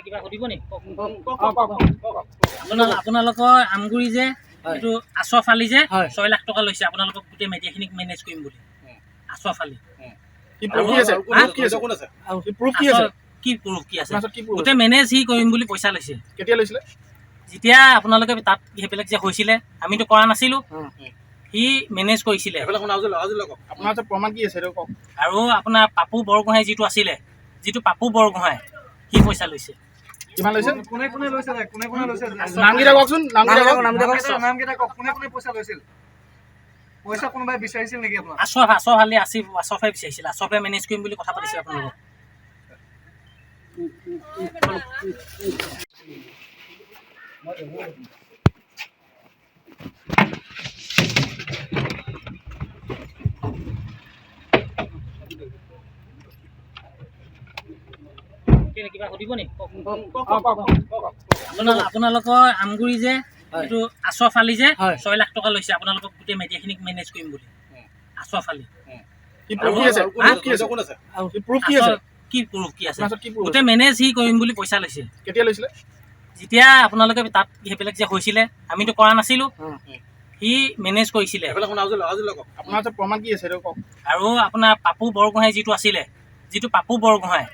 কিবা সুধিব নি? আপোনালোকৰ আমগুৰি যে এইটো আচফ আলি যে 6 লাখ টকা লৈছে আপোনালোকক গোটেই মিডিয়াখিনিক মেনেজ কৰিম বুলি। আচফ আলি কি প্ৰুফ কি আছে? গোটেই মেনেজ সি কৰিম বুলি পইচা লৈছে। কেতিয়া লৈছিলে? যেতিয়া আপোনালোকে তাত সেইবিলাক যে হৈছিলে আমিতো কৰা নাছিলো, সি মেনেজ কৰিছিলে। আপোনাৰ প্ৰমাণ কি আছে আৰু আপোনাৰ পাপু বৰগোহাঁই যিটো আছিলে, যিটো পাপু বৰগোহাঁই সি পইচা লৈছে। কিমান লৈছে? কোনে লৈছে? নামকেইটা কওকচোন। নামকেইটা কওক। কোনে পইচা লৈছিল? পইচা কোনোবাই বিচাৰিছিল নেকি আপোনাক? আচফ আলি আচফে বিচাৰিছিল। আচফে মেনেজ কৰিম বুলি কথা পাতিছিল আপোনালোকক। কিবা সুধিব নি? আপোনালোকৰ আমগুৰি যে এইটো আচফ আলি যে 6 লাখ টকা লৈছে আপোনালোকক গোটেই মিডিয়াখিনিক মেনেজ কৰিম বুলি। আচফ আলি কি প্ৰুফ কি আছে? গোটেই মেনেজ সি কৰিম বুলি পইচা লৈছে। কেতিয়া লৈছিলে? যেতিয়া আপোনালোকে তাত সেইবিলাক যে হৈছিলে আমিতো কৰা নাছিলো, সি মেনেজ কৰিছিলে। আপোনাৰ প্ৰমাণ কি আছে আৰু আপোনাৰ পাপু বৰগোহাঁই যিটো আছিলে, যিটো পাপু বৰগোহাঁই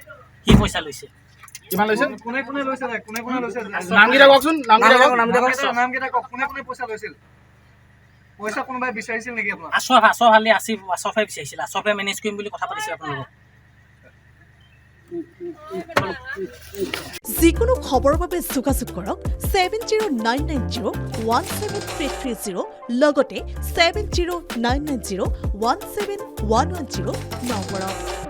সি পইচা লৈছে। কিমান লৈছে? কোনে লৈছে? নামকেইটা কওকচোন। নামকেইটা কওক। কোনে পইচা লৈছিল? পইচা কোনোবাই বিচাৰিছিল নেকি আপোনাক? আচফ আলি আচফে বিচাৰিছিল। আচফে মেনেজ কৰিম বুলি কথা পাতিছিল আপোনালোকক। যিকোনো খবৰৰ বাবে যোগাযোগ কৰক 7099017330 লগতে 7099017110 নম্বৰত।